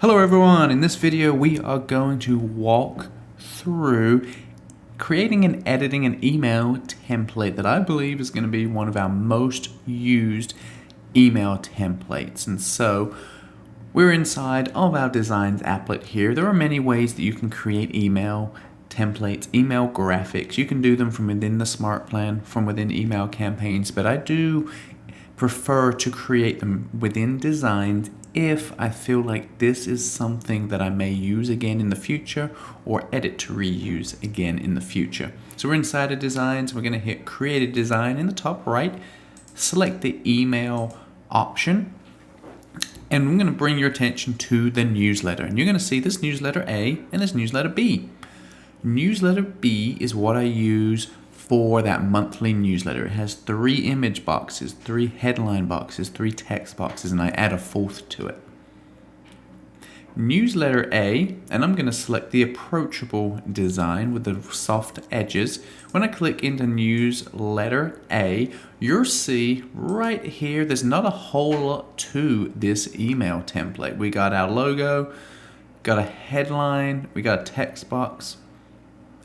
Hello everyone, in this video we are going to walk through creating and editing an email template that I believe is going to be one of our most used email templates. And so we're inside of our designs applet here. There are many ways that you can create email templates, email graphics. You can do them from within the Smart Plan, from within email campaigns, but I do prefer to create them within designs if I feel like this is something that I may use again in the future or edit to reuse again in the future. So we're inside of designs. We're going to hit create a design in the top right, select the email option, and I'm going to bring your attention to the newsletter. And you're going to see this newsletter A and this newsletter B. Newsletter B is what I use for that monthly newsletter. It has 3 image boxes, 3 headline boxes, 3 text boxes, and I add a 4th to it. Newsletter A, and I'm going to select the approachable design with the soft edges. When I click into Newsletter A, you'll see right here there's not a whole lot to this email template. We got our logo, got a headline, we got a text box,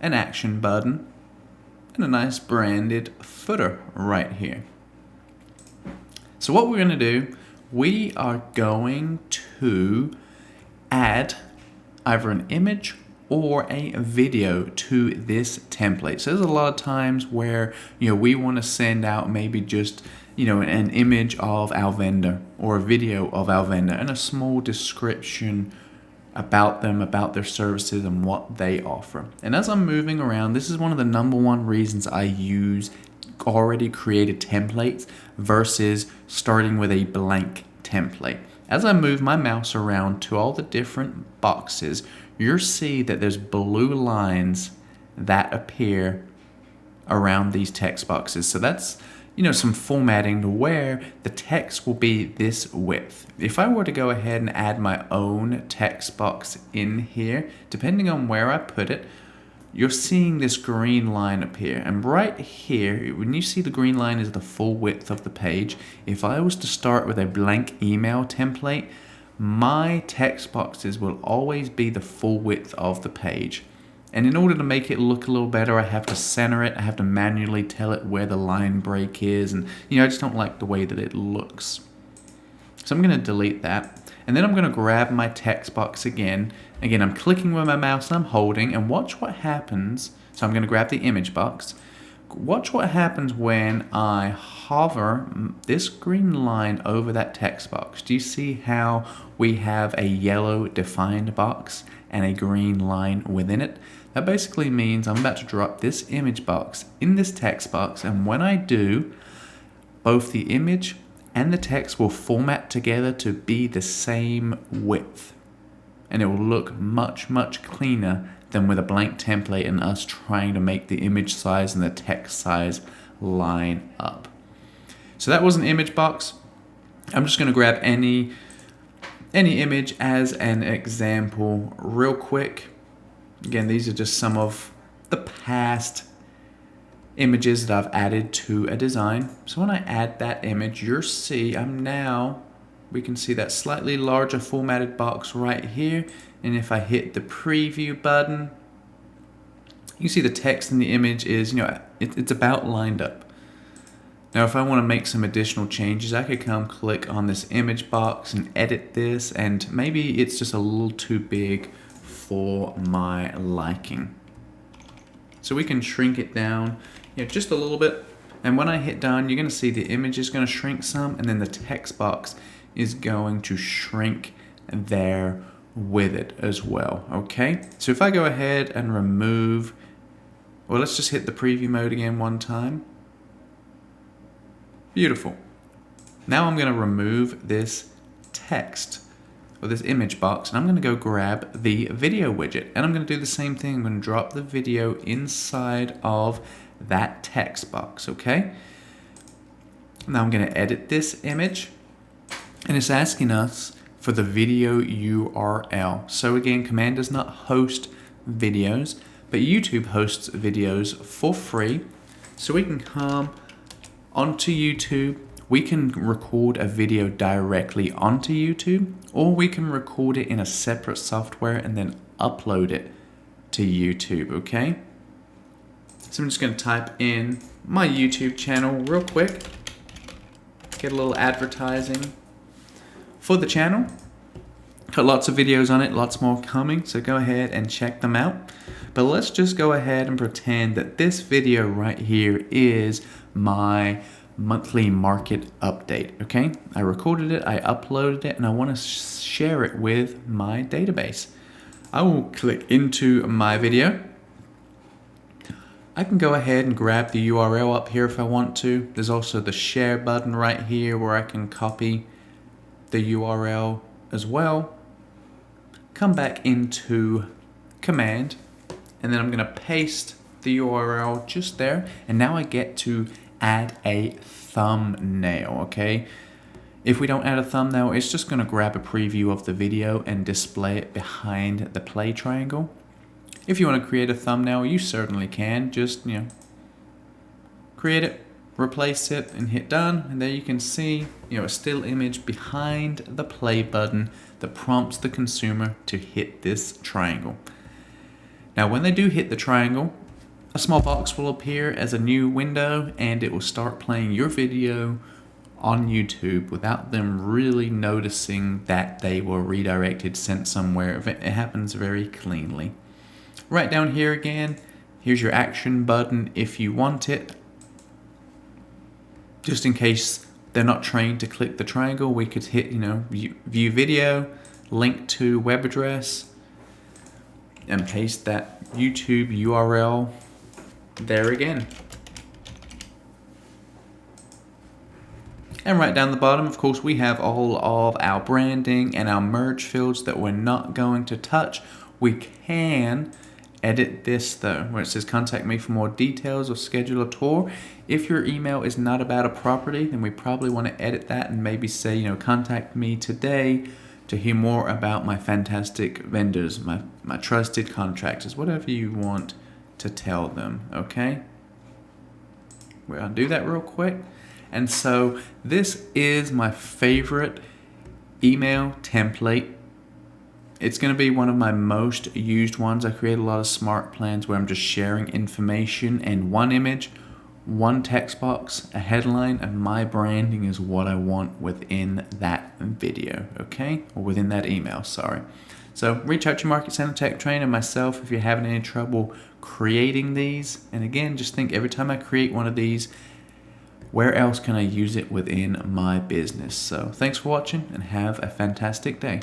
an action button, and a nice branded footer right here. So what we're going to do, we are going to add either an image or a video to this template. So there's a lot of times where we want to send out maybe just an image of our vendor or a video of our vendor and a small description about them, about their services and what they offer. And as I'm moving around, this is one of the #1 reasons I use already created templates versus starting with a blank template. As I move my mouse around to all the different boxes, you'll see that there's blue lines that appear around these text boxes. So that's some formatting to where the text will be this width. If I were to go ahead and add my own text box in here, depending on where I put it, you're seeing this green line appear. And right here, when you see the green line is the full width of the page, if I was to start with a blank email template, my text boxes will always be the full width of the page. And in order to make it look a little better, I have to center it. I have to manually tell it where the line break is. And I just don't like the way that it looks. So I'm going to delete that. And then I'm going to grab my text box again. Again, I'm clicking with my mouse and I'm holding. And watch what happens. So I'm going to grab the image box. Watch what happens when I hover this green line over that text box. Do you see how we have a yellow defined box and a green line within it? That basically means I'm about to drop this image box in this text box, and when I do, both the image and the text will format together to be the same width. And it will look much, much cleaner than with a blank template and us trying to make the image size and the text size line up. So that was an image box. I'm just going to grab any image as an example real quick. Again, these are just some of the past images that I've added to a design. So when I add that image, you'll see we can see that slightly larger formatted box right here. And if I hit the preview button, you see the text in the image is, it's about lined up. Now, if I want to make some additional changes, I could come click on this image box and edit this, and maybe it's just a little too big for my liking. So we can shrink it down, just a little bit. And when I hit done, you're going to see the image is going to shrink some, and then the text box is going to shrink there with it as well. Okay, so if I go ahead and remove, well, let's just hit the preview mode again one time. Beautiful. Now I'm going to remove this text or this image box, and I'm going to go grab the video widget, and I'm going to do the same thing. I'm going to drop the video inside of that text box. Okay, now I'm going to edit this image, and it's asking us for the video URL. So again, Command does not host videos, but YouTube hosts videos for free. So we can come onto YouTube we can record a video directly onto YouTube, or we can record it in a separate software and then upload it to YouTube, okay? So I'm just going to type in my YouTube channel real quick, get a little advertising for the channel. Got lots of videos on it, lots more coming, so go ahead and check them out. But let's just go ahead and pretend that this video right here is my monthly market update, okay? I recorded it, I uploaded it, and I want to share it with my database. I will click into my video. I can go ahead and grab the URL up here if I want to. There's also the share button right here where I can copy the URL as well. Come back into command, and then I'm going to paste the URL just there, and now I get to add a thumbnail, okay? If we don't add a thumbnail, it's just going to grab a preview of the video and display it behind the play triangle. If you want to create a thumbnail, you certainly can. Just, create it, replace it, and hit done. And there you can see, a still image behind the play button that prompts the consumer to hit this triangle. Now, when they do hit the triangle, a small box will appear as a new window, and it will start playing your video on YouTube without them really noticing that they were redirected, sent somewhere. It happens very cleanly. Right down here again, here's your action button if you want it. Just in case they're not trained to click the triangle, we could hit, view video, link to web address, and paste that YouTube URL there again. And right down the bottom, of course, we have all of our branding and our merge fields that we're not going to touch. We can edit this though, where it says contact me for more details or schedule a tour. If your email is not about a property, then we probably want to edit that and maybe say, contact me today to hear more about my fantastic vendors, my trusted contractors, whatever you want to tell them, okay? We're gonna do that real quick. And so this is my favorite email template. It's going to be one of my most used ones. I create a lot of smart plans where I'm just sharing information and one image, one text box, a headline, and my branding is what I want within that video, okay? Or within that email, sorry. So reach out to your Market Center Tech Trainer, myself, if you're having any trouble creating these. And again, just think every time I create one of these, where else can I use it within my business? So thanks for watching and have a fantastic day.